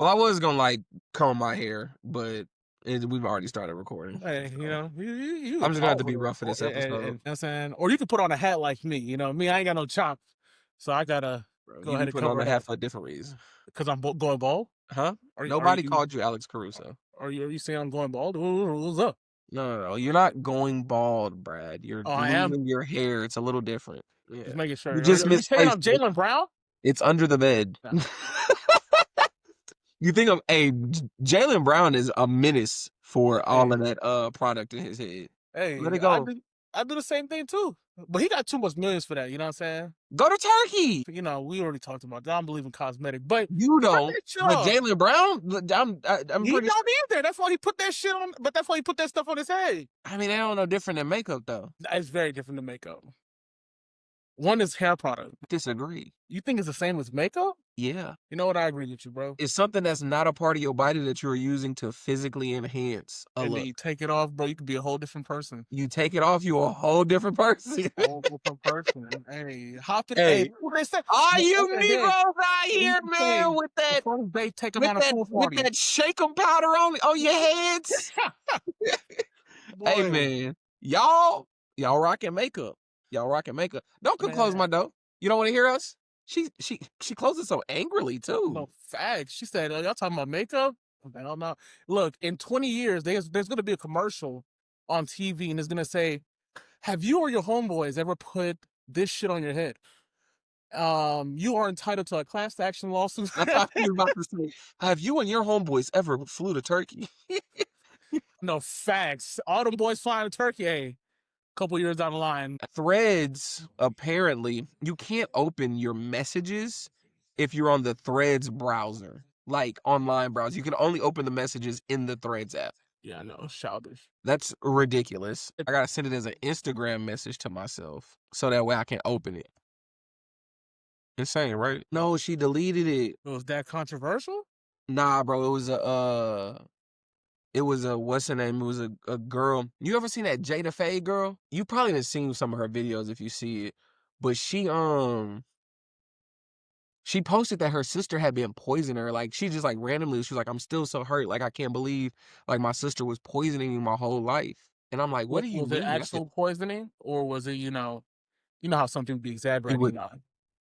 Well, I was gonna like comb my hair, but we've already started recording. Hey, you So know, you I'm can just gonna have talk to for be the rough for this episode. and I'm saying, or you can put on a hat like me. You know, me, I ain't got no chops, so I gotta Bro, go you ahead be and putting on cover a it hat up for a different reason. because I'm going bald. Huh? Are Nobody you called you Alex Caruso. are you saying I'm going bald? What's up? No. You're not going bald, Brad. You're Oh, I am. losing your hair. It's a little different. Just Yeah. making You sure. just Are you saying misplaced I'm it. Jaylen Brown? It's under the bed. No. You think of Jaylen Brown is a menace for all Hey, of that product in his head. Let hey, it go. I do the same thing too. But he got too much millions for that. You know what I'm saying? Go to Turkey. You know, we already talked about that. I don't believe in cosmetic, but You turn don't. that shit But off. Jaylen Brown, I'm He pretty sure. don't either. That's why he put that shit on. But that's why he put that stuff on his head. I mean, they don't know different than makeup though. It's very different than makeup. One is hair product. Disagree. You think it's the same as makeup? Yeah. You know what? I agree with you, bro. It's something that's not a part of your body that you're using to physically enhance a And then look. you take it off, bro. You could be a whole different person. You take it off, you're a whole different person. Whole different person. Hey, hop it. Hey, Hey, what they say? all you And then Negroes out they here, used to say man, with the that, first date take them with out a that, pool with party. that shake 'em powder on your heads. Hey, Boy, man, y'all rocking makeup. Y'all rocking makeup. Don't come close man, my door. You don't want to hear us? She closes so angrily too. no facts. She said, "Y'all talking about makeup?" Hell no. Look, in 20 years, there's gonna be a commercial on TV, and it's gonna say, "Have you or your homeboys ever put this shit on your head? You are entitled to a class action lawsuit." I thought you were about to say, have you and your homeboys ever flew to Turkey? No facts. All them boys flying to Turkey. Hey, couple years down the line. Threads, apparently, you can't open your messages if you're on the Threads browser, like online browser. You can only open the messages in the Threads app. Yeah, I know, childish. That's ridiculous. I gotta send it as an Instagram message to myself so that way I can open it. Insane, right? No, she deleted it. It was that controversial? Nah, bro, it was a what's her name? It was a girl. You ever seen that Jada Faye girl? You probably done seen some of her videos if you see it. But she posted that her sister had been poisoning her. Like she just like randomly, she was like, I'm still so hurt. Like I can't believe like my sister was poisoning me my whole life. And I'm like, what do you Was it mean? actual poisoning, or was it, you know how something be It exaggerating? was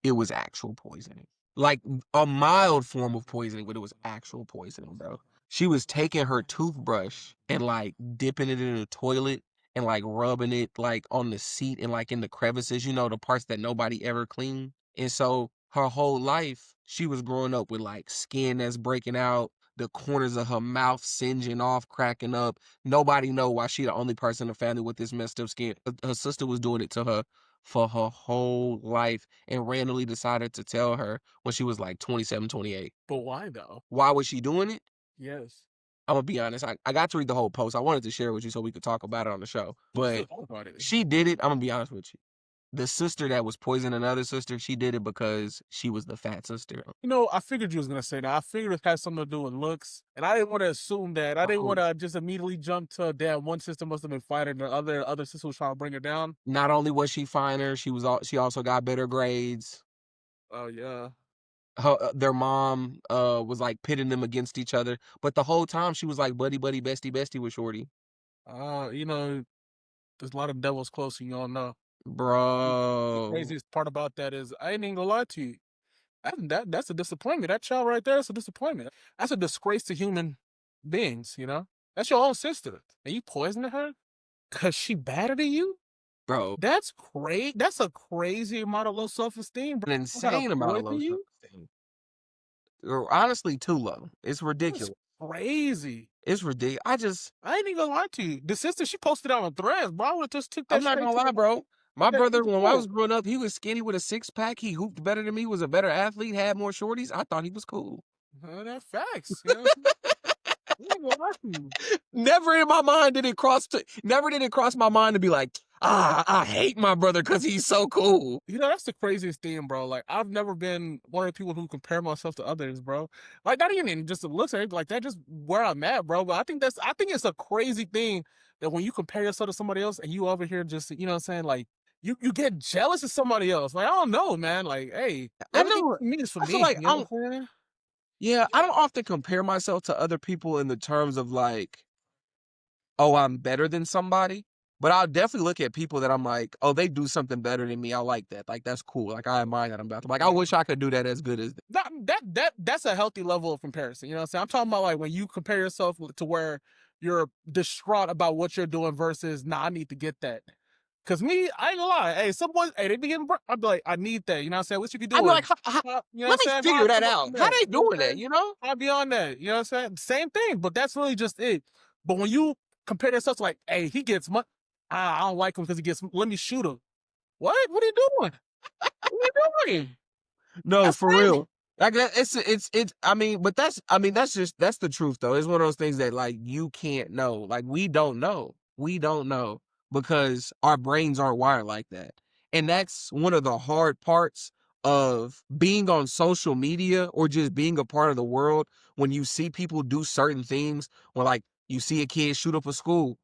it was actual poisoning. Like a mild form of poisoning, but it was actual poisoning, bro. She was taking her toothbrush and like dipping it in the toilet and like rubbing it like on the seat and like in the crevices, the parts that nobody ever cleaned. And so her whole life, she was growing up with like skin that's breaking out, the corners of her mouth singeing off, cracking up. Nobody know why she the only person in the family with this messed up skin. Her sister was doing it to her for her whole life and randomly decided to tell her when she was like 27, 28. But why though? Why was she doing it? Yes. I'm gonna be honest. I got to read the whole post. I wanted to share it with you so we could talk about it on the show. Let's But talk about it. she did it. I'm gonna be honest with you. The sister that was poisoning another sister, she did it because she was the fat sister. You know, I figured you was gonna say that. I figured it had something to do with looks, and I didn't want to assume that. I didn't want to just immediately jump to, damn, one sister must have been fighting the other sister was trying to bring her down. Not only was she finer, she also got better grades. Oh yeah. Their mom was like pitting them against each other, but the whole time she was like buddy buddy bestie bestie with Shorty. You know, there's a lot of devils close, and you all know. The Bro, craziest part about that is I ain't even gonna lie to you. That's a disappointment. That child right there is a disappointment. That's a disgrace to human beings, you know? That's your own sister. And you poisoning her? Cause she better than you? bro, That's great. That's a crazy amount of low self-esteem, bro. an I gotta insane amount of poison low you? self-esteem. Or honestly, too low. It's That's ridiculous. crazy. It's ridiculous. I ain't even gonna lie to you. The sister, she posted out on Threads, bro. I would've just took I'm that not straight gonna to lie, bro. My that brother, straight to when I was court. growing up, he was skinny with a six pack. He hooped better than me. Was a better athlete. Had more shorties. I thought he was cool. That facts. You know what I'm saying? I ain't gonna lie to you. Never in my mind did it never did it cross my mind to be like, I hate my brother because he's so cool. You know, that's the craziest thing, bro. Like, I've never been one of the people who compare myself to others, bro. Like, not even in just the looks or anything like that, just where I'm at, bro. But I think it's a crazy thing that when you compare yourself to somebody else and you over here just, you know what I'm saying? Like, you get jealous of somebody else. Like, I don't know, man. Like, hey, I everything know. for me is for I feel me. like You know what I'm saying? Yeah, I don't often compare myself to other people in the terms of like, oh, I'm better than somebody. But I'll definitely look at people that I'm like, oh, they do something better than me. I like that. Like that's cool. Like I admire that about them. Like I wish I could do that as good as them. That's a healthy level of comparison. You know what I'm saying? I'm talking about like when you compare yourself to where you're distraught about what you're doing versus, nah, I need to get that. Cause me, I ain't gonna lie. Hey, some boys, hey, they be getting. I'd be like, I need that. You know what I'm saying? What you be I'd be doing? like, You know what I'm let me saying? figure that Come up out. from How that. they You know what doing I'm that? saying? You know? I'd be on that. You know what I'm saying? Same thing, but that's really just it. But when you compare yourself to like, hey, he gets money. I don't like him because he gets. Let me shoot him. What? What are you doing? What are you doing? No, That's for crazy. real. Like it's that's the truth though. It's one of those things that like you can't know. Like we don't know. We don't know because our brains aren't wired like that. And that's one of the hard parts of being on social media or just being a part of the world when you see people do certain things, when like you see a kid shoot up a school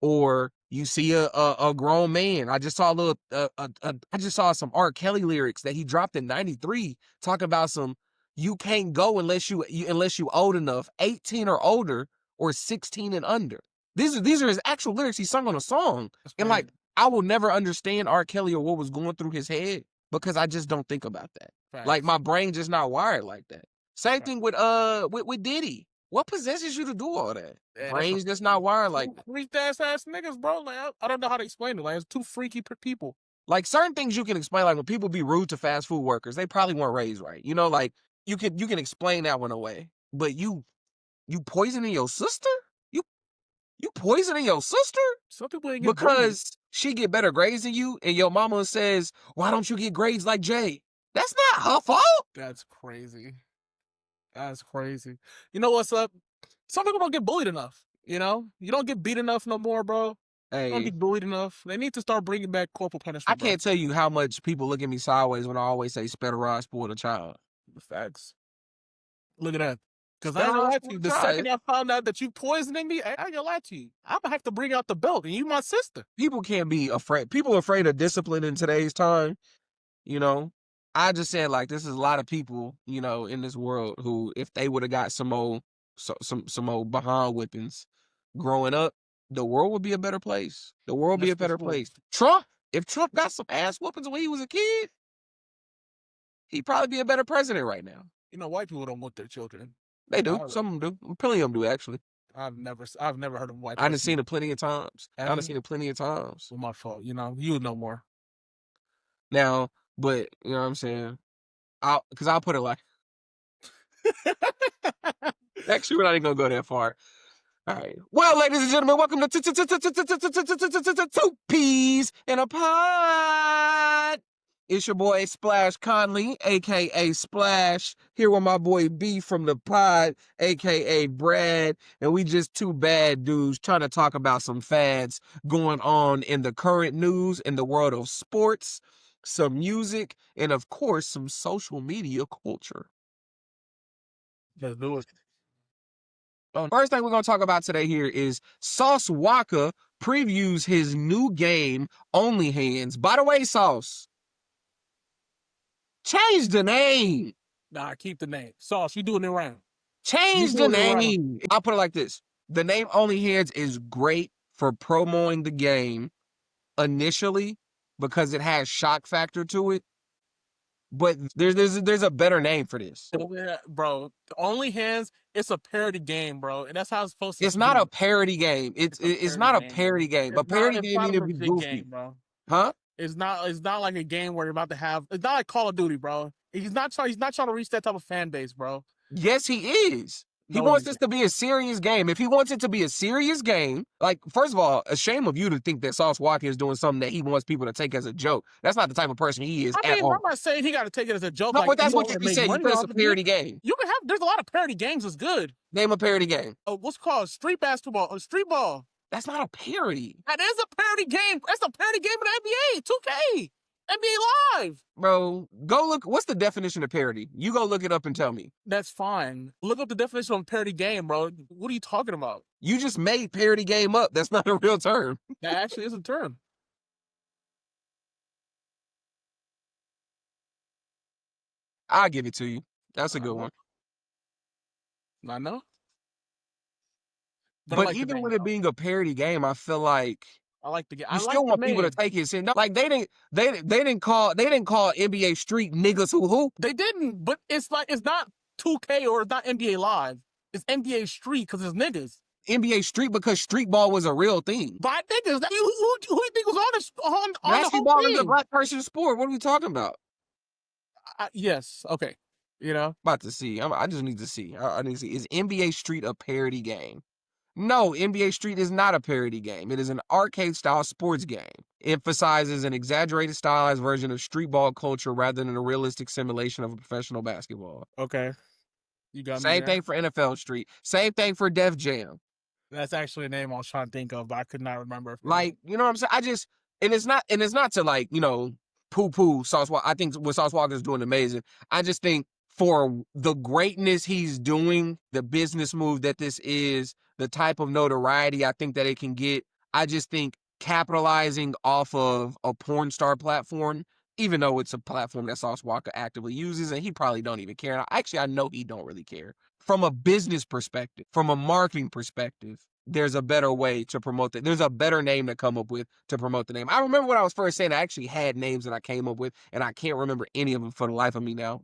or you see a grown man. I just saw a little I just saw some R. Kelly lyrics that he dropped in '93 talking about some you can't go unless unless you old enough, 18 or older or 16 and under. These are his actual lyrics he sung on a song. That's And crazy. like I will never understand R. Kelly or what was going through his head because I just don't think about that. Like Facts. my brain just not wired like that. Same thing with with Diddy. What possesses you to do all that? Yeah, that's Brain's just not wired like two freak ass niggas, bro. Like I don't know how to explain it. Like it's two freaky people. like certain things you can explain, like when people be rude to fast food workers, they probably weren't raised right. You know, like you can explain that one away. But you poisoning your sister? You you poisoning your sister Some people ain't get bullied. because she get better grades than you, and your mama says, "Why don't you get grades like Jay?" That's not her fault. That's crazy. That's crazy. You know what's up? Some people don't get bullied enough. You know, you don't get beat enough no more, bro. You don't Hey, get bullied enough. They need to start bringing back corporal I punishment, bro. can't tell you how much people look at me sideways when I always say "spare the rod, spoil the child." Facts. Look at that. Because I Spare the ain't gonna rod, lie to spoil you. the The child. second I found out that you poisoning me, I ain't gonna lie to you. I'm gonna have to bring out the belt, and you my sister. People can't be afraid. People are afraid of discipline in today's time. You know, I just said like this is a lot of people, you know, in this world who, if they would have got some old behind whippings growing up, the world would be a better place. The world would be That's a for better sure. place. Trump, if Trump got some ass whoopings when he was a kid, he'd probably be a better president right now. You know, white people don't want their children. They do. I, Some of them do. Plenty of them do actually. I've never heard of a white I done person. seen it plenty of times. I Have done you? seen it plenty of times. Well, my fault. You know, you know more. Now, but you know what I'm saying? I'll put it like actually we're not even gonna go that far. All right. Well, ladies and gentlemen, welcome to Two Peas in a Pod. It's your boy Splash Conley, aka Splash, here with my boy B from the Pod, aka Brad, and we just two bad dudes trying to talk about some fads going on in the current news in the world of sports, some music, and of course some social media culture. Let's do it. First thing we're going to talk about today here is Sauce Walka previews his new game, Only Hands. By the way, Sauce, change the name. Nah, keep the name. Sauce, you doing it right. You Change the doing it right. name. I'll put it like this. The name Only Hands is great for promoting the game initially because it has shock factor to it. But there's a better name for this. Bro, Only Hands, it's a parody game, bro. And that's how it's supposed It's to not a be. parody game. It's a It's parody not a game, bro. parody game. A parody It's game not need a to be legit goofy. game, bro. Huh? It's not like a game where you're about to have it's not like Call of Duty, bro. He's not trying to reach that type of fan base, bro. Yes, he is. He No, wants he's this to be a serious game. If he wants it to be a serious game, like, first of all, a shame of you to think that Sauce Walker is doing something that he wants people to take as a joke. That's not the type of person he is I at mean, I'm all. not saying he got to take it as a joke, No, like but you that's what want to you make said. You money said it's off a of it. parody game. You can have. There's a lot of parody games that's good. Name a parody game. What's called street basketball or street ball? That's not a parody. That is a parody game. That's a parody game in the NBA, 2K, NBA Live. Bro, go look. What's the definition of parody? You go look it up and tell me. That's fine. Look up the definition of parody game, bro. What are you talking about? You just made parody game up. That's not a real term. That actually is a term. I'll give it to you. That's a good Uh-huh. one. I know. But I But like the even name with it though. being a parody game, I feel like I like the game. you I like still the want people to name. take it serious. Like they didn't call NBA Street niggas who hoop. They didn't, but it's like it's not 2K or it's not NBA Live. It's NBA Street because it's niggas. NBA Street because street ball was a real thing. By niggas. Who do you think was on the whole Basketball is a team? black person's sport. What are we talking about? Yes. Okay. You know. About to see. I just need to see. I need to see. Is NBA Street a parody game? No, NBA Street is not a parody game. It is an arcade-style sports game. It emphasizes an exaggerated, stylized version of street ball culture rather than a realistic simulation of a professional basketball. Okay. You got me Same there. thing for NFL Street. Same thing for Def Jam. That's actually a name I was trying to think of, but I could not remember. Like, you know what I'm saying? And it's not to like, poo-poo Sauce Walka. I think what Sauce Walka is doing amazing. I just think for the greatness he's doing, the business move that this is, the type of notoriety I think that it can get, I just think capitalizing off of a porn star platform, even though it's a platform that Sauce Walka actively uses, and he probably don't even care. And I know he don't really care. From a business perspective, from a marketing perspective, there's a better way to promote it. There's a better name to come up with to promote the name. I remember when I was first saying I actually had names that I came up with, and I can't remember any of them for the life of me now.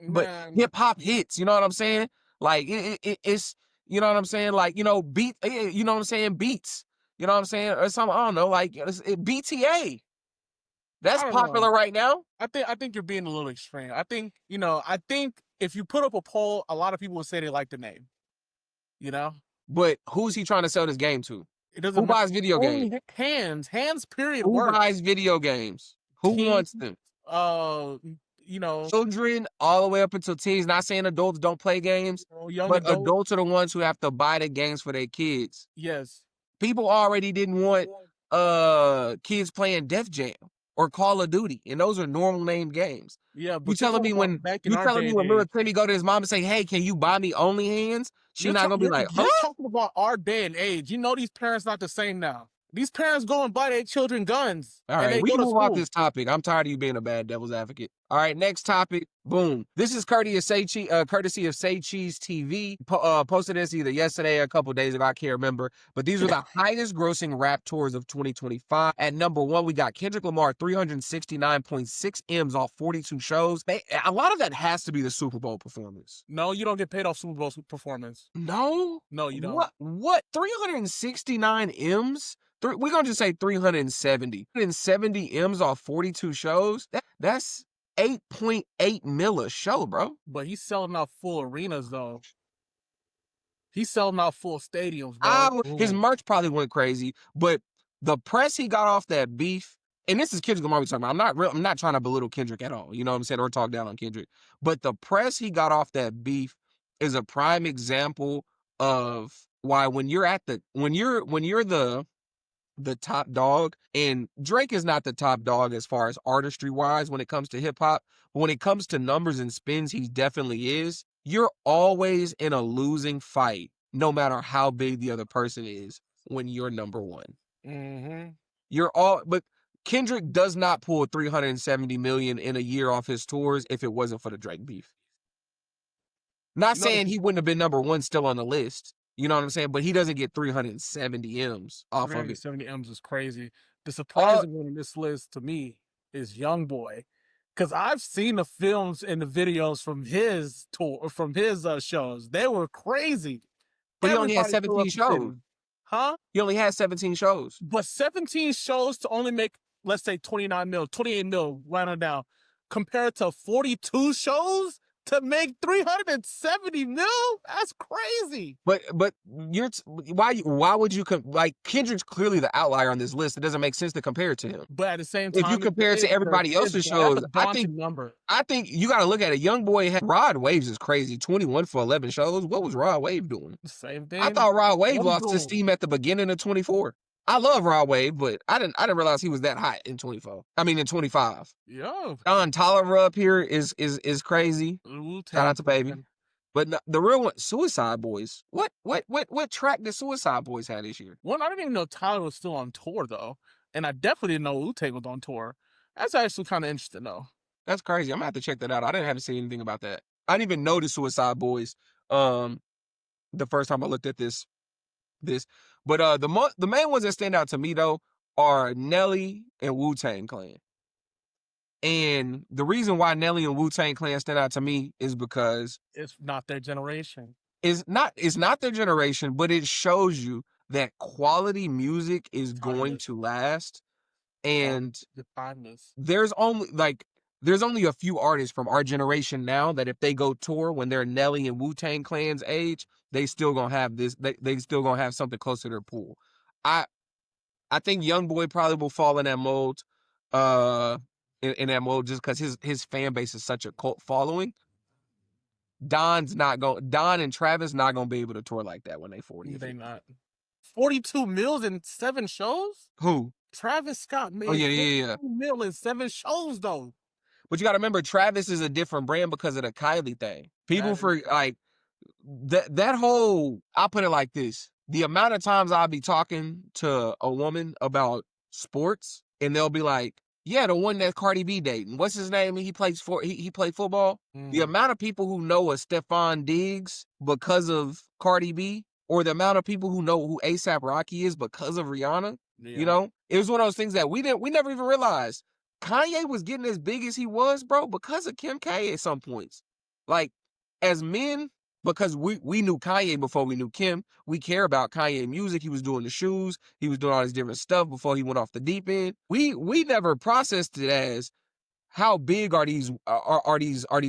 But Man, hip hop hits, you know what I'm saying? Like it's, you know what I'm saying? Like, you know what I'm saying? Beats, you know what I'm saying? Or something, I don't know, like BTA. I That's don't know. popular right now. I think you're being a little extreme. I think if you put up a poll, a lot of people would say they like the name. You know? But who's he trying to sell this game to? It doesn't Who matter. buys video games? Only hands period Who works. buys video games? Who Teens, wants them? you know, Children all the way up until teens. Not saying adults don't play games, young but adult. adults are the ones who have to buy the games for their kids. Yes. People already didn't want kids playing Def Jam or Call of Duty, and those are normal named games. Yeah, You but you're telling talking me about when back in you our telling day me and when Lil age. Timmy go to his mom and say, "Hey, can you buy me only hands?" She not gonna be like, You're "Huh?" talking about our day and age. You know these parents not the same now. These parents go and buy their children guns All and right, they we go can to move off school. this topic. I'm tired of you being a bad devil's advocate. All right, next topic. Boom. This is courtesy of Say Cheese TV. Posted this either yesterday or a couple days ago. I can't remember. But these are the highest grossing rap tours of 2025. At number one, we got Kendrick Lamar, 369.6 M's off 42 shows. A lot of that has to be the Super Bowl performance. No, you don't get paid off Super Bowl performance. No? No, you don't. What? 369 M's? We're going to just say 370. 370 M's off 42 shows? That's 8.8 mil a show, bro. But he's selling out full arenas though. He's selling out full stadiums, bro. His merch probably went crazy, but the press he got off that beef, and this is Kendrick Lamar we're talking about. I'm not trying to belittle Kendrick at all, you know what I'm saying, or talk down on Kendrick. But the press he got off that beef is a prime example of why when you're the top dog, and Drake is not the top dog as far as artistry wise when it comes to hip hop, but when it comes to numbers and spins, he definitely is. You're always in a losing fight, no matter how big the other person is, when you're number one. Mm-hmm. But Kendrick does not pull 370 million in a year off his tours if it wasn't for the Drake beef. Not saying he wouldn't have been number one still on the list. You know what I'm saying? But he doesn't get 370 M's off of it. 370 M's is crazy. The surprising one on this list to me is YoungBoy. Because I've seen the films and the videos from his tour, from his shows. They were crazy. But he only had Everybody flew 17 up the shows. city. Huh? He only had 17 shows. But 17 shows to only make, let's say, 29 mil, 28 mil, right on down, compared to 42 shows to make 370 mil? That's crazy. But why would you like Kendrick's clearly the outlier on this list? It doesn't make sense to compare it to him. But at the same time, if you compare it to everybody else's shows, I think you got to look at it. YoungBoy had Rod Waves is crazy. 21 for 11 shows. What was Rod Wave doing? Same thing. I thought Rod Wave lost his steam at the beginning of 24. I love Rod Wave, but I didn't realize he was that hot in 24. I mean in 25. Yeah. Don Tolliver up here is crazy. Shout out to Baby. But the real one, Suicide Boys. What track did Suicide Boys have this year? One, I didn't even know Tyler was still on tour though, and I definitely didn't know Wu-Tang was on tour. That's actually kind of interesting though. That's crazy. I'm gonna have to check that out. I didn't have to see anything about that. I didn't even know the Suicide Boys the first time I looked at this. But the main ones that stand out to me though are Nelly and Wu-Tang Clan. And the reason why Nelly and Wu-Tang Clan stand out to me is because It's not their generation. it's not their generation, but it shows you that quality music is going Timeless. to last. And The timeless. there's only a few artists from our generation now that if they go tour when they're Nelly and Wu-Tang Clan's age, they still gonna have this. They still gonna have something close to their pool. I I think YoungBoy probably will fall in that mold, uh, in that mold just because his fan base is such a cult following. Don and Travis not gonna be able to tour like that when they 40. They not. 42 mils in 7 shows? Who? Travis Scott made Oh yeah. 42 mil in 7 shows though. But you got to remember, Travis is a different brand because of the Kylie thing. People for like that whole. I'll put it like this: the amount of times I'll be talking to a woman about sports, and they'll be like, "Yeah, the one that Cardi B dating. What's his name? He plays for he played football." The amount of people who know a Stephon Diggs because of Cardi B, or the amount of people who know who ASAP Rocky is because of Rihanna. Yeah. You know, it was one of those things that we never even realized. Kanye was getting as big as he was, bro, because of Kim K at some points. Like, as men, because we knew Kanye before we knew Kim, we care about Kanye music. He was doing the shoes, he was doing all this different stuff before he went off the deep end. We never processed it as how big are these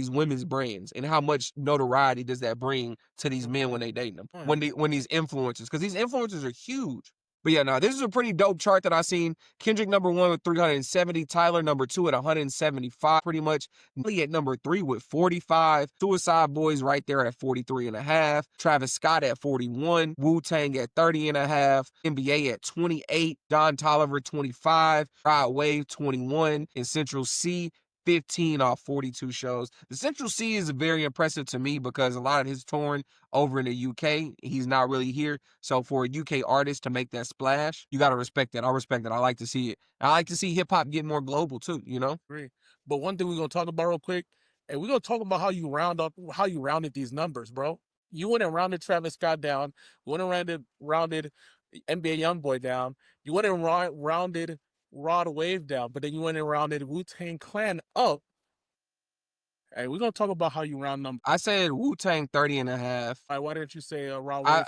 women's brands, and how much notoriety does that bring to these men when they dating them, when these influencers, because these influencers are huge. But yeah, no, this is a pretty dope chart that I seen. Kendrick number 1 with 370, Tyler number 2 at 175, pretty much. Nelly at number 3 with 45, Suicide Boys right there at 43.5, Travis Scott at 41, Wu-Tang at 30.5, NBA at 28, Don Toliver 25, Rod Wave 21, and Central C 15 off 42 shows. The Central C is very impressive to me because a lot of his touring over in the UK, he's not really here. So for a UK artist to make that splash, you got to respect that. I respect that. I like to see it. I like to see hip hop get more global too, you know? Agree. But one thing we're going to talk about real quick, and we're going to talk about how you rounded these numbers, bro. You went and rounded Travis Scott down. You went and rounded NBA YoungBoy down. You went and rounded Rod Wave down, but then you went and rounded Wu-Tang Clan up. Hey, we're gonna talk about how you round numbers. I said Wu-Tang 30.5. All right, why didn't you say Rod Wave?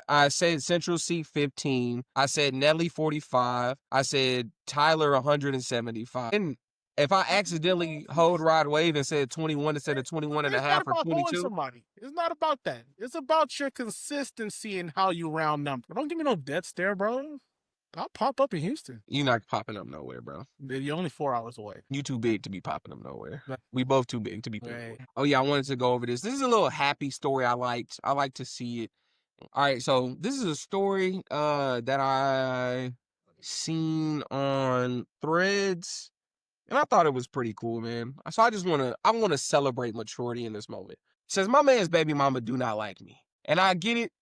I said Central C 15. I said Nelly 45. I said Tyler 175. And if I accidentally hold Rod Wave and said 21 instead of 21.5 or 22, somebody. It's not about that. It's about your consistency in how you round numbers. Don't give me no death stare, bro. I'll pop up in Houston. you're not popping up nowhere, bro. You're only 4 hours away. You too big to be popping up nowhere. Right. We both too big to be popping Right. up. Oh yeah, I wanted to go over this. This is a little happy story I liked. I like to see it. All right, so this is a story that I seen on Threads, and I thought it was pretty cool, man. So I wanna celebrate maturity in this moment. It says my man's baby mama do not like me, and I get it.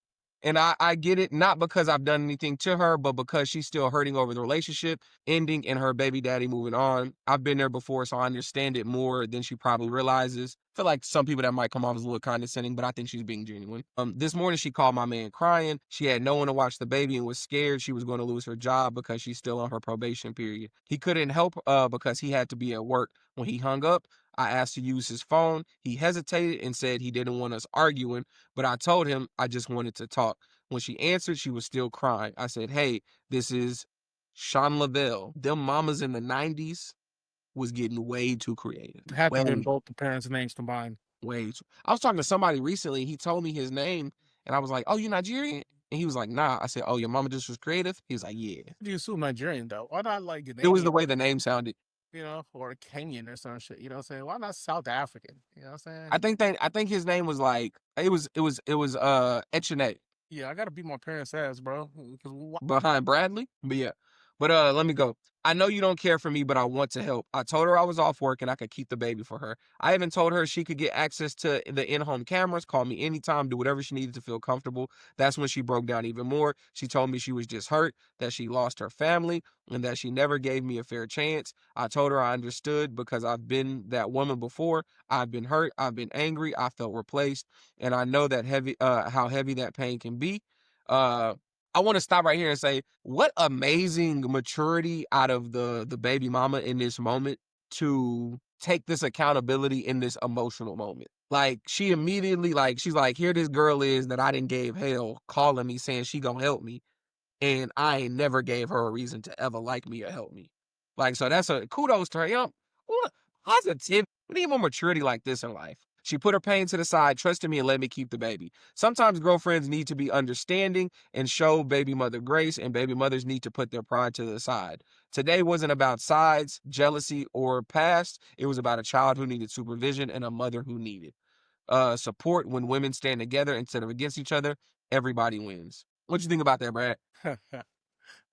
And I get it, not because I've done anything to her, but because she's still hurting over the relationship ending and her baby daddy moving on. I've been there before, so I understand it more than she probably realizes. I feel like some people that might come off as a little condescending, but I think she's being genuine. This morning she called my man crying. She had no one to watch the baby and was scared she was going to lose her job because she's still on her probation period. He couldn't help because he had to be at work. When he hung up, I asked to use his phone. He hesitated and said he didn't want us arguing, but I told him I just wanted to talk. When she answered, she was still crying. I said, hey, this is Sean Lavelle. Them mamas in the 90s was getting way too creative. Had to get both the parents' names combined. Way too. I was talking to somebody recently. He told me his name, and I was like, oh, you Nigerian? And he was like, nah. I said, oh, your mama just was creative? He was like, yeah. You assume Nigerian, though. Why not like It was the way the name sounded. You know, or Kenyan or some shit. You know what I'm saying? Why not South African? You know what I'm saying? I think his name was like it was Echene. Yeah, I gotta beat my parents' ass, bro. Behind Bradley. But yeah. But let me go. I know you don't care for me, but I want to help. I told her I was off work and I could keep the baby for her. I even told her she could get access to the in-home cameras, call me anytime, do whatever she needed to feel comfortable. That's when she broke down even more. She told me she was just hurt, that she lost her family, and that she never gave me a fair chance. I told her I understood because I've been that woman before. I've been hurt, I've been angry, I felt replaced, and I know that how heavy that pain can be. Uh I want to stop right here and say, what amazing maturity out of the baby mama in this moment to take this accountability in this emotional moment. Like she immediately she's like, here this girl is that I didn't gave hell calling me saying she gonna help me, and I ain't never gave her a reason to ever like me or help me. Like, so that's a kudos to her. You know, positive. We need more maturity like this in life. She put her pain to the side, trusted me, and let me keep the baby. Sometimes girlfriends need to be understanding and show baby mother grace, and baby mothers need to put their pride to the side. Today wasn't about sides, jealousy, or past. It was about a child who needed supervision and a mother who needed support. When women stand together instead of against each other, everybody wins. What you think about that, Brad?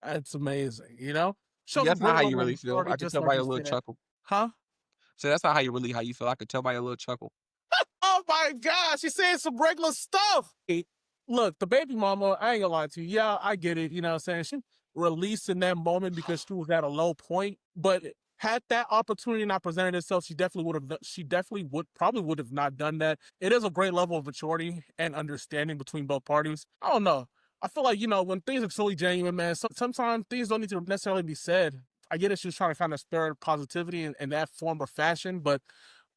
That's amazing. You know, shows a That's not great how you level of really feel. maturity, I could just tell like by you your little said. chuckle. Huh? So that's not how you feel. I could tell by your little chuckle. Oh my gosh, she's saying some regular stuff. Hey, look, the baby mama, I ain't gonna lie to you. Yeah, I get it. You know what I'm saying? She released in that moment because she was at a low point. But had that opportunity not presented itself, she definitely would have not done that. It is a great level of maturity and understanding between both parties. I don't know. I feel like, when things are truly genuine, man, sometimes things don't need to necessarily be said. I get it, she was trying to kind of spare positivity in that form or fashion, but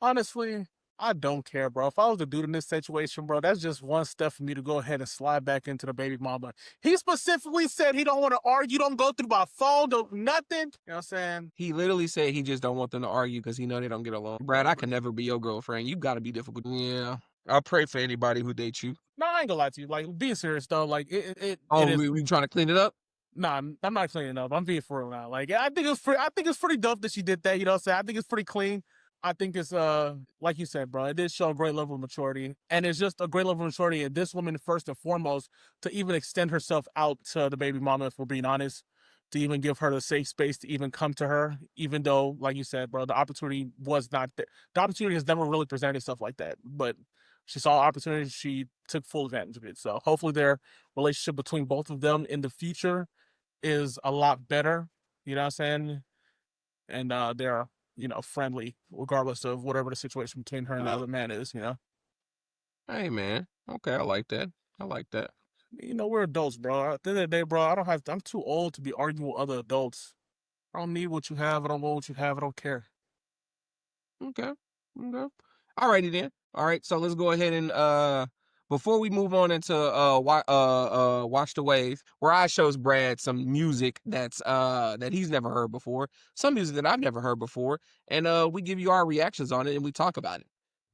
honestly, I don't care, bro. If I was the dude in this situation, bro, that's just one step for me to go ahead and slide back into the baby mama. He specifically said he don't want to argue, don't go through my phone, don't nothing. You know what I'm saying? He literally said he just don't want them to argue because he know they don't get along. Brad, I can never be your girlfriend. You gotta be difficult. Yeah. I pray for anybody who dates you. No, I ain't gonna lie to you. Like, being serious though, like it Oh, is. we trying to clean it up? Nah, I'm not cleaning up. I'm being for real now. Like, I think it's pretty dope that she did that. You know what I'm saying? I think it's pretty clean. I think it's like you said, bro. It did show a great level of maturity, and it's just a great level of maturity in this woman first and foremost to even extend herself out to the baby mama. If we're being honest, to even give her the safe space to even come to her, even though, like you said, bro, the opportunity was not there. The opportunity has never really presented itself like that, but she saw opportunity. She took full advantage of it. So hopefully, their relationship between both of them in the future is a lot better. You know what I'm saying? And they're friendly regardless of whatever the situation between her and the other man is. Hey man. Okay, I like that. I like that. We're adults, bro. At the end of the day, bro, I don't have. I'm too old to be arguing with other adults. I don't need what you have. I don't want what you have. I don't care. Okay. Okay. Alrighty then. All right. So let's go ahead and before we move on into watch the wave, where I shows Brad some music that he's never heard before, some music that I've never heard before, and we give you our reactions on it and we talk about it.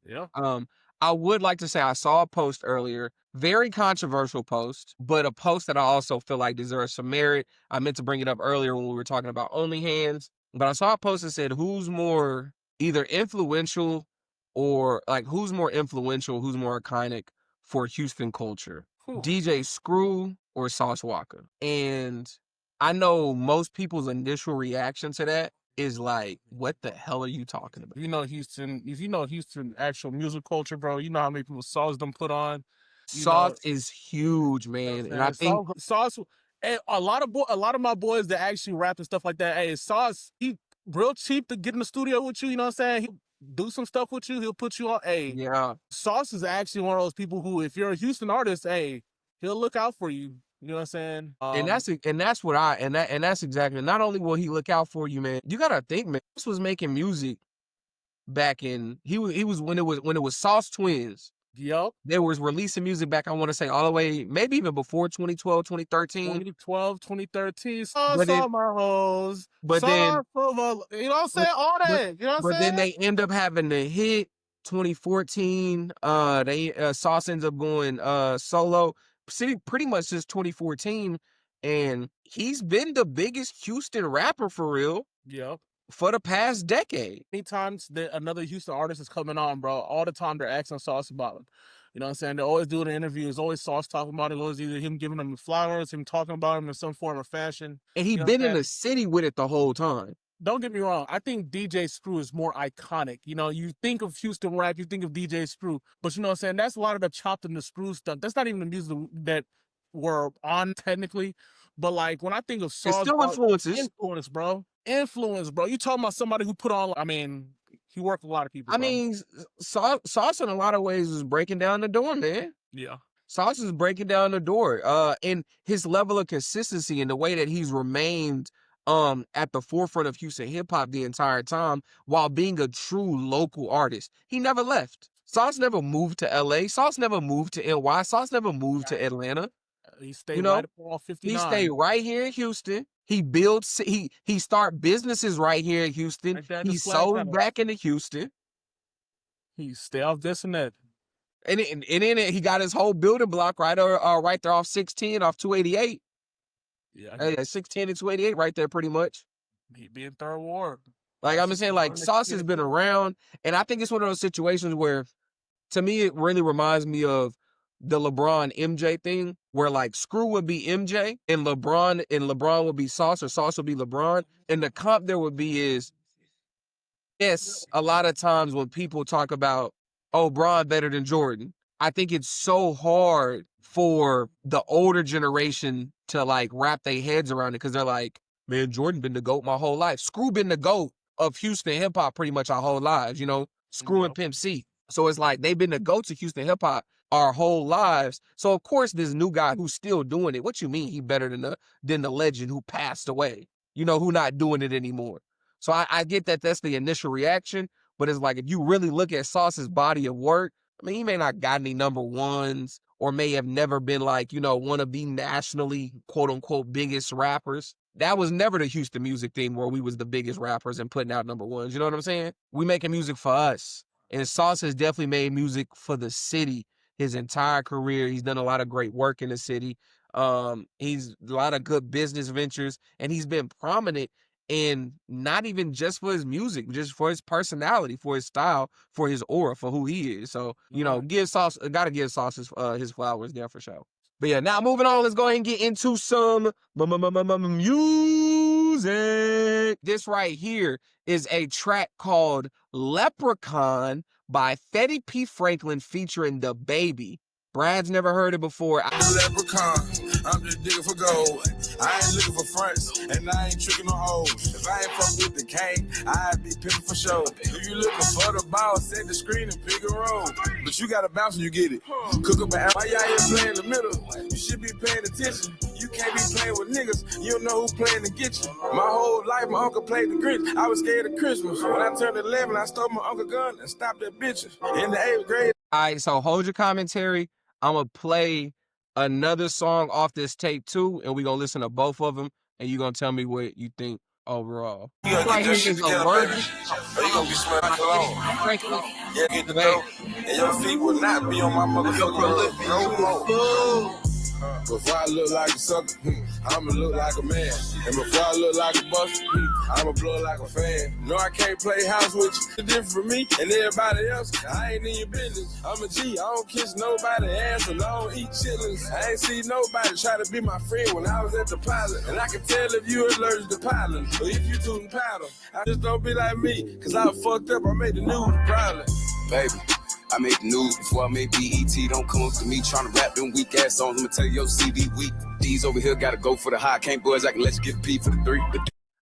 Yeah. Um, I would like to say I saw a post earlier, very controversial post, but a post that I also feel like deserves some merit. I meant to bring it up earlier when we were talking about OnlyHands, but I saw a post that said, who's more either influential or like who's more influential, who's more iconic for Houston culture? Whew. DJ Screw or Sauce Walka? And I know most people's initial reaction to that is like, what the hell are you talking about? Houston. If you know Houston actual music culture, bro, you know how many people songs them put on. You Sauce know, is huge, You know what man. I'm And I saying? think, Sauce, and a lot of my boys that actually rap and stuff like that. Hey, Sauce, he real cheap to get in the studio with you. You know what I'm saying? He'll do some stuff with you. He'll put you on. Hey, yeah. Sauce is actually one of those people who, if you're a Houston artist, hey, he'll look out for you. You know what I'm saying? And that's exactly, not only will he look out for you, man, you gotta think, man, this was making music back in he was when it was Sauce Twins. Yup. They was releasing music back, I want to say all the way, maybe even before 2012, 2013. 2012, 2013. Sauce But then on my hoes. but then Sauce for my, you know what I'm but saying? All but that. You know what I'm but then saying? they end up having the hit 2014. They Sauce ends up going solo pretty much since 2014, and he's been the biggest Houston rapper for real Yup. for the past decade. Anytime that another Houston artist is coming on, bro, all the time they're asking Sauce about You know what I'm saying? They always do the interviews, always Sauce talking about it, always either him giving them flowers, him talking about him in some form of fashion. And he You know what been I'm in saying? the city with it the whole time. Don't get me wrong. I think DJ Screw is more iconic. You know, you think of Houston rap, you think of DJ Screw, but you know what I'm saying? That's a lot of the chopped and the screw stuff. That's not even the music that we're on technically. But like when I think of It's Sauce, still influences. influence, bro. Influence, bro. You talking about somebody who put on, I mean, he worked with a lot of people, I bro. mean, Sauce in a lot of ways is breaking down the door, man. Yeah. Sauce is breaking down the door. And his level of consistency and the way that he's remained at the forefront of Houston hip hop the entire time while being a true local artist. He never left. Sauce never moved to LA. Sauce never moved to NY. Sauce never moved to Atlanta. He stayed You right know, up on he 59. stayed right here in Houston. He builds he start businesses right here in Houston. Right there at the He Splash sold House. back into Houston. He stay off this and that. And then he got his whole building block right there off 610, off 288. Yeah. 610 and 288 right there pretty much. He be in third ward. Like I'm saying, like Sauce has been around, and I think it's one of those situations where, to me, it really reminds me of the LeBron MJ thing, where like Screw would be MJ and LeBron would be Sauce, or Sauce would be LeBron, and the comp there would be is, yes, a lot of times when people talk about, oh, Bron better than Jordan, I think it's so hard for the older generation to like wrap their heads around it because they're like, man, Jordan been the GOAT my whole life. Screw been the GOAT of Houston hip hop pretty much our whole lives, you know, Screw and Pimp C. So it's like they've been the GOATs of Houston hip hop our whole lives. So of course this new guy who's still doing it, what you mean he better than the legend who passed away, you know, who not doing it anymore. So I get that that's the initial reaction, but it's like if you really look at Sauce's body of work, I mean, he may not got any number ones or may have never been like, you know, one of the nationally quote unquote biggest rappers. That was never the Houston music thing where we was the biggest rappers and putting out number ones. You know what I'm saying? We making music for us. And Sauce has definitely made music for the city his entire career. He's done a lot of great work in the city. He's a lot of good business ventures, and he's been prominent and not even just for his music, just for his personality, for his style, for his aura, for who he is. So, you know, gotta give Sauce his flowers there for sure. But yeah, now moving on, let's go ahead and get into some music. This right here is a track called Leprechaun by Fetty P. Franklin featuring The Baby. Brad's never heard it before. Leprechaun, I'm just digging for gold. I ain't looking for fronts, and I ain't tricking no hoes. If I ain't fuck with the king, I'd be pimping for sure. If you looking for the ball, set the screen and pick a roll. But you gotta bounce when you get it. Cook up an why y'all here playing in the middle? You should be paying attention. You can't be playing with niggas. You don't know who's playing to get you. My whole life, my uncle played the Grinch. I was scared of Christmas. When I turned 11, I stole my uncle gun and stopped at bitches. In the 8th grade. All right, so hold your commentary. I'm going to play another song off this tape too, and we're going to listen to both of them, and you're going to tell me what you think overall. Right here is allergic. Or you gonna be smelling cologne. Yeah, get the dope. And your feet will not be on my motherfucking no more. Before I look like a sucker, I'ma look like a man. And before I look like a buster, I'ma blow like a fan. No, I can't play house with you. It's different from me and everybody else. I ain't in your business. I'm a G. I don't kiss nobody ass and I don't eat chitlins. I ain't see nobody try to be my friend when I was at the pilot. And I can tell if you allergic to pollen or if you tooting powder. I just don't be like me, cause I fucked up. I made the news probably. Baby, I made the news before I made BET. Don't come up to me trying to rap them weak ass songs. Let me tell you, your CD weak. These over here gotta go for the high. Can't boys, I can let you get P for the 3. All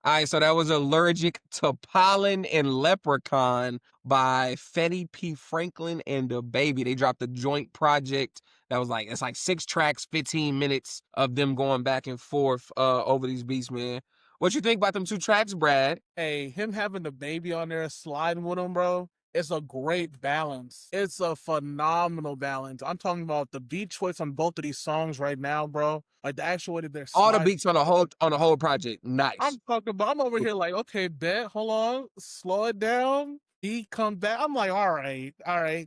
right, so that was Allergic to Pollen and Leprechaun by Fetty P. Franklin and The Baby. They dropped a joint project that was like, it's like 6 tracks, 15 minutes of them going back and forth over these beats, man. What you think about them 2 tracks, Brad? Hey, him having The Baby on there sliding with him, bro. It's a great balance. It's a phenomenal balance. I'm talking about the beat choice on both of these songs right now, bro. Like the actual way that they're All sliding. the beats on the whole project, nice. I'm over here like, okay, bet, hold on, slow it down. He come back. I'm like, all right.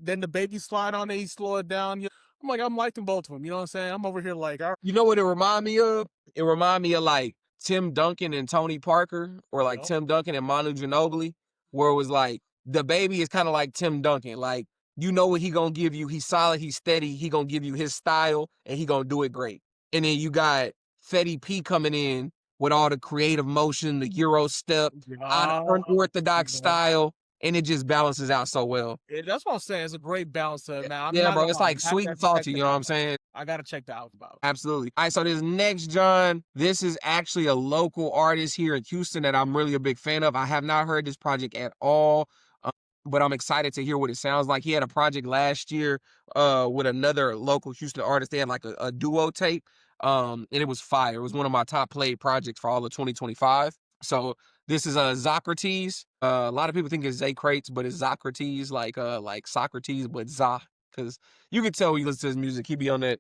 Then The Baby slide on it, he slow it down. I'm like, I'm liking both of them. You know what I'm saying? I'm over here like, all right. You know what it remind me of? It remind me of like Tim Duncan and Tony Parker, or like Tim Duncan and Manu Ginobili, where it was like The Baby is kind of like Tim Duncan. Like you know what he gonna give you. He's solid, he's steady, he gonna give you his style, and he gonna do it great. And then you got Fetty P coming in with all the creative motion, the Euro step, unorthodox style, and it just balances out so well. Yeah, that's what I'm saying. It's a great balance, man. I'm Yeah, not bro, gonna it's lie. like sweet and salty, you know what I'm saying? I gotta check the album out. Absolutely. All right, so this next John, this is actually a local artist here in Houston that I'm really a big fan of. I have not heard this project at all, but I'm excited to hear what it sounds like. He had a project last year with another local Houston artist. They had like a duo tape, and it was fire. It was one of my top played projects for all of 2025. So this is Socrates. A lot of people think it's Zay Crates, but it's Socrates, like Socrates, but Za, because you can tell when you listen to his music, he be on that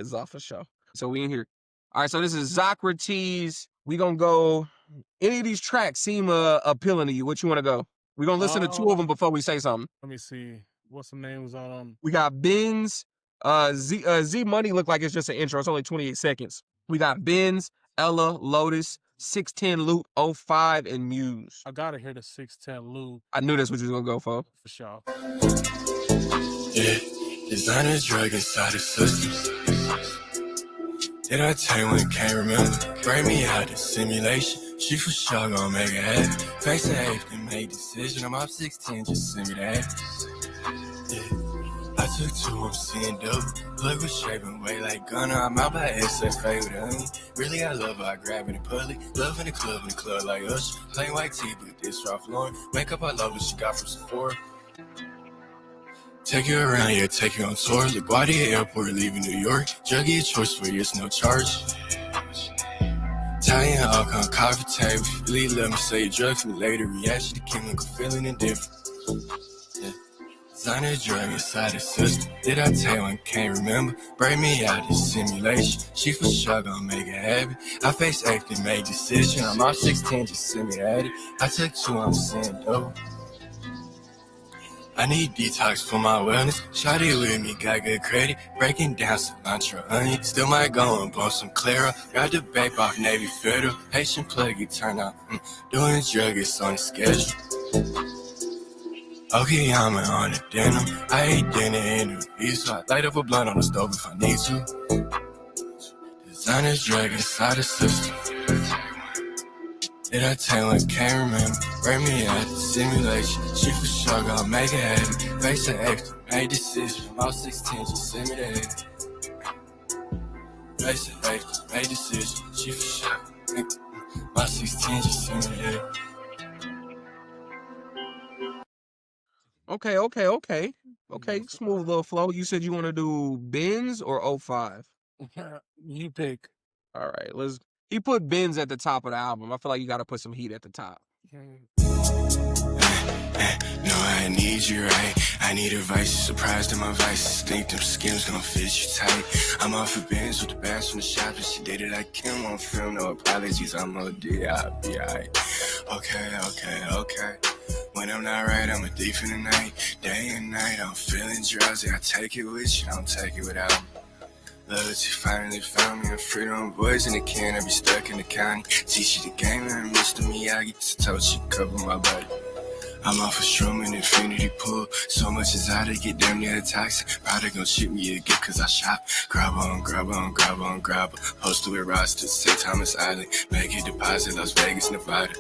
Za for sure. So we in here. All right, so this is Socrates. We gonna go. Any of these tracks seem appealing to you? What you want to go? We gonna listen to two of them before we say something. Let me see. What's the names on? We got Benz. Z Money look like it's just an intro. It's only 28 seconds. We got Benz, Ella, Lotus, 610 Loop, 05, and Muse. I gotta hear the 610 Loop. I knew that's what you was gonna go for. For sure. Yeah, designer drug inside the system. Did I tell you when it can't remember? Bring me out the simulation. She for sure gon' make it happen. Face the eighth and make decision. I'm up 16, just send me that. Yeah, I took two, I'm seeing dope. Plug was shaping way like Gunner. I'm out by SFA with a honey. Really, I love her, I grab it in public. Love in the club like Usher. Plain white tee, but this Ralph Lauren. Makeup I love what she got from Sephora. Take you around, yeah, take you on tour. LaGuardia Airport, leaving New York. Druggy a choice for you, it's no charge. Italian alcohol, coffee table. Really let me say drug for me later. Reaction to chemical feeling indifferent. Yeah. Designer drug inside the system. Did I tell you I can't remember? Bring me out this simulation. She for sure gon' make it happen. I face eighth and made decision. I'm off 16, just send me at it. I took two, I'm saying dope. I need detox for my wellness. Shawty with me, got good credit. Breaking down cilantro, honey. Still might go and bump some Clara. Got the babe off Navy Federal. Haitian plug, it turn out. Doing drug, it's on the schedule. Okay, I'm on the denim. I ate dinner in the beef, so I light up a blunt on the stove if I need to. Designer's drug inside the system. Did I tell you I can't remember? Bring me out the simulation. She for sure gon' make it happen. Face the extra, made decision. I'm out 16, just send me that. Face the extra, made decision. She for sure. My 16, just send me that. Okay, smooth little flow. You said you want to do Benz or 05? You pick. All right, he put Benz at the top of the album. I feel like you got to put some heat at the top. No, I need you right. I need advice, surprised in my vices. Think them skims gon' fit you tight. I'm off of Benz with the bags from the shop, and she did it like Kim on film. No apologies, I'm OD, I'll be alright. Okay. When I'm not right, I'm a thief in the night. Day and night, I'm feeling drowsy. I take it with you, I don't take it without me. Love that you finally found me. I'm freedom boys in the can, I be stuck in the county. Teach you the game, and Mr. Miyagi. So told she cover my body. I'm off a strum and infinity pool. So much is out to get damn near toxic. Probably gon' shoot me again cause I shop. Grab on. Posted with Ross to St. Thomas Island. Make a deposit, Las Vegas, Nevada.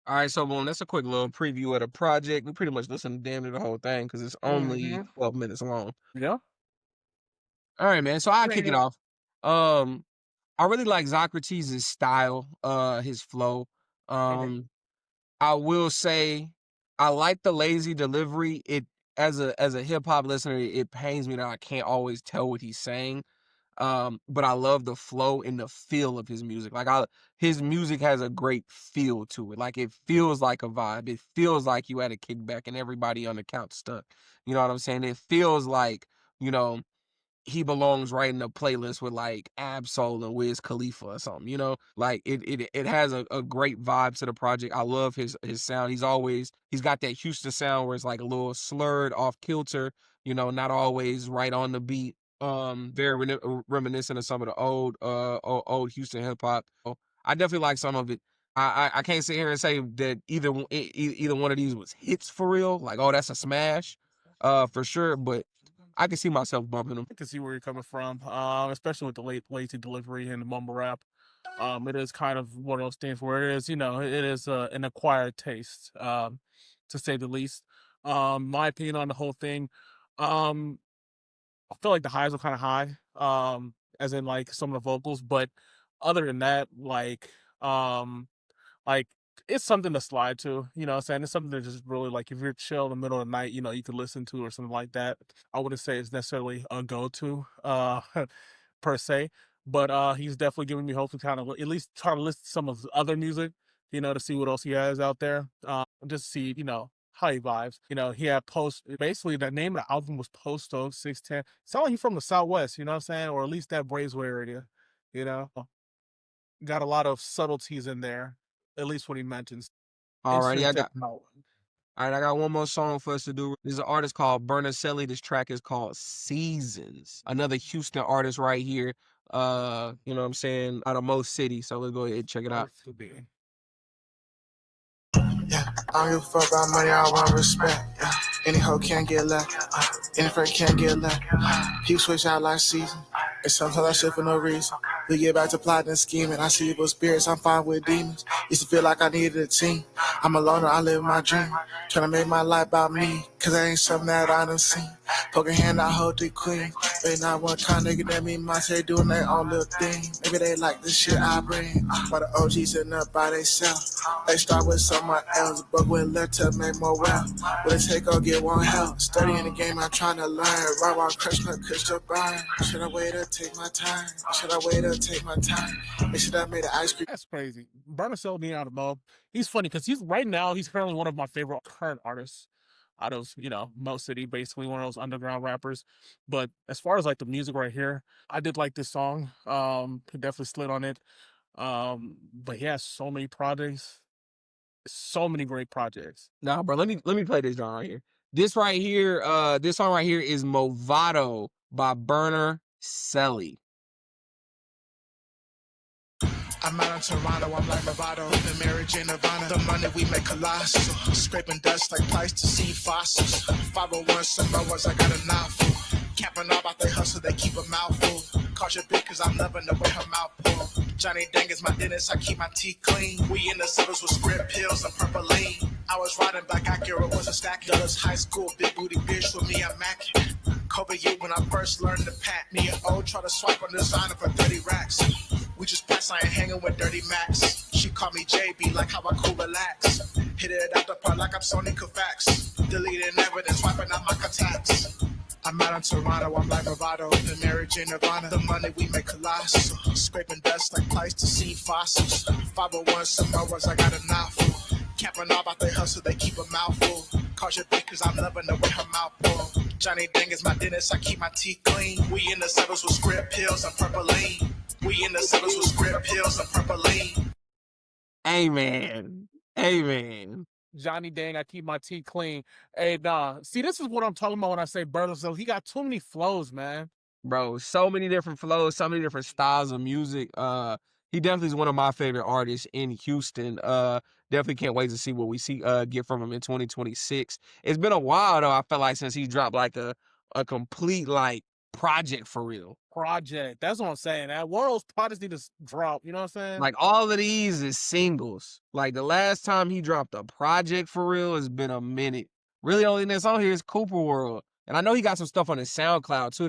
All right, so boom, that's a quick little preview of the project. We pretty much listened to damn near the whole thing because it's only 12 minutes long. Yeah. All right, man. So I'll kick it off. I really like Socrates' style, his flow. I will say I like the lazy delivery. It as a hip hop listener, it pains me that I can't always tell what he's saying. But I love the flow and the feel of his music. His music has a great feel to it. Like it feels like a vibe. It feels like you had a kickback and everybody on the couch stuck. You know what I'm saying? It feels like, he belongs right in the playlist with like Absol and Wiz Khalifa or something, like it has a great vibe to the project. I love his sound. He's got that Houston sound where it's like a little slurred, off kilter, not always right on the beat. Very reminiscent of some of the old Houston hip hop. I definitely like some of it. I can't sit here and say that either one of these was hits for real. Like, oh, that's a smash, for sure. But I can see myself bumping them. I can see where you're coming from, especially with the lazy delivery and the mumble rap. It is kind of one of those things where it is, it is an acquired taste, to say the least. My opinion on the whole thing, um, I feel like the highs were kind of high, as in like some of the vocals, but other than that, like it's something to slide to, you know what I'm saying? It's something to just really like if you're chill in the middle of the night, you could listen to or something like that. I wouldn't say it's necessarily a go-to per se, but he's definitely giving me hope to kind of at least try to listen to some of his other music, to see what else he has out there. Just see, how he vibes. He had basically the name of the album was Post Oak 610. Sound like he's from the Southwest, you know what I'm saying? Or at least that Braesway area, you know? Got a lot of subtleties in there, at least what he mentions. Alrighty, Out. all right, I got one more song for us to do. There's an artist called Bernacelli. This track is called Seasons. Another Houston artist right here. You know what I'm saying? Out of Mo City. So let's go ahead and check it out. Yeah, I don't give a fuck about money, I want respect. Yeah, any hoe can't get left. Any friend can't get left. People switch out like season. And sometimes I shit for no reason. We get back to plotting and scheming. I see evil spirits, I'm fine with demons. Used to feel like I needed a team. I'm a loner, I live my dream. Trying to make my life about me. Cause that ain't something that I done seen. Poking hand, I hold the queen. They not one kind of nigga that me, my say doing their own little thing. Maybe they like the shit I bring. While the OGs sitting up by themselves. They start with someone else, but when left to make more wealth. Will it take or get one help? Studying the game, I'm trying to learn. Right while crush my crystal burn. Should I wait or take my time? Should I wait or take my time? And should I make the ice cream? That's crazy. Bernacelli being out of Mo, he's funny because he's currently one of my favorite current artists out of, Mo City, basically one of those underground rappers. But as far as like the music right here, I did like this song. Definitely slid on it. But he has so many projects, so many great projects. Nah, bro, let me play this song right here. This song right here is Movado by Burner Selly. I'm out in Toronto, I'm like Movado, the marriage in Nirvana. The money we make colossal, scraping dust like Pleistocene fossils. 501 Samoas, I got a mouthful. Capping all about they hustle, they keep a mouthful. Caution bitch, cause I'm loving the way her mouth pull. Johnny Dang is my dentist, I keep my teeth clean. We in the suburbs with script pills and purple lean. I was riding Black Acura, wasn't stacking. Dollars high school, big booty bitch with me, I'm macking. Kobe you when I first learned to pat. Me and O try to swipe on designer for 30 racks. We just pass, I ain't hanging with Dirty Max. She call me JB, like how I cool relax. Hit it out the park like I'm Sony Kovacs. Deleting evidence, wiping out my contacts. I'm out in Toronto, I'm like Movado, the marriage in Nirvana. The money we make colossal, scraping dust like Pleistocene fossils. 501 Samoas, I got a mouthful. Capping all about they hustle, they keep a mouthful. Caution bitch, cause I'm loving the way her mouth pull. Johnny Dang is my dentist, I keep my teeth clean. We in the suburbs with script pills and purple lean. We in the suburbs with script pills and purple lean. Amen. Amen. Johnny Dang, I keep my teeth clean. Hey, nah. See, this is what I'm talking about when I say Bernacelli. He got too many flows, man. Bro, so many different flows, so many different styles of music. He definitely is one of my favorite artists in Houston. Definitely can't wait to see what we get from him in 2026. It's been a while though, I felt like, since he dropped like a complete like project for real. Project. That's what I'm saying. That one of those projects need to drop, you know what I'm saying? Like all of these is singles. Like the last time he dropped a project for real has been a minute. Really only thing that's on here is Cooper World. And I know he got some stuff on his SoundCloud too.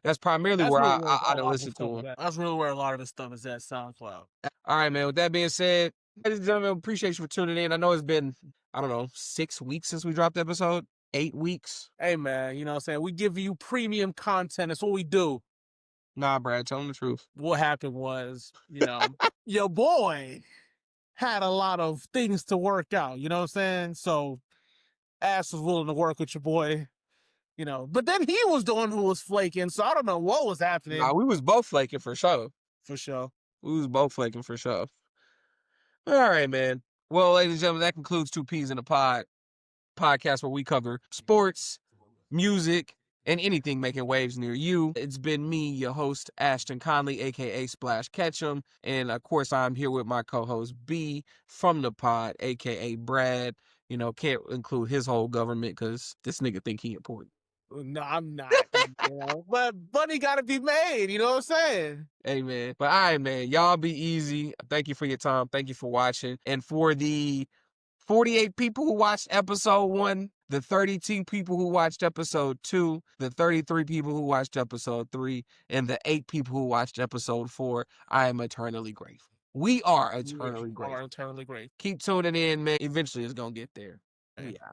That's primarily where I done listen to him. That's really where a lot of this stuff is at, SoundCloud. All right, man. With that being said, ladies and gentlemen, appreciate you for tuning in. I know it's been, I don't know, 6 weeks since we dropped the episode. 8 weeks. Hey, man, you know what I'm saying? We give you premium content. That's what we do. Nah, Brad, tell them the truth. What happened was, your boy had a lot of things to work out, you know what I'm saying? So, ass was willing to work with your boy, But then he was the one who was flaking, so I don't know what was happening. Nah, we was both flaking for sure. For sure. We was both flaking for sure. All right, man. Well, ladies and gentlemen, that concludes Two Peas in a Pod podcast where we cover sports, music, and anything making waves near you. It's been me, your host, Ashton Conley, aka Splash Ketchum. And of course, I'm here with my co-host B from the pod, aka Brad. You know, can't include his whole government because this nigga think he important. No, I'm not. But money gotta be made, you know what I'm saying? Hey, man. But all right, man. Y'all be easy. Thank you for your time. Thank you for watching. And for the 48 people who watched episode 1, the 32 people who watched episode 2, the 33 people who watched episode 3, and the 8 people who watched episode 4, I am eternally grateful. We are eternally grateful. Eternally grateful. Keep tuning in, man. Eventually it's going to get there. Okay. Yeah.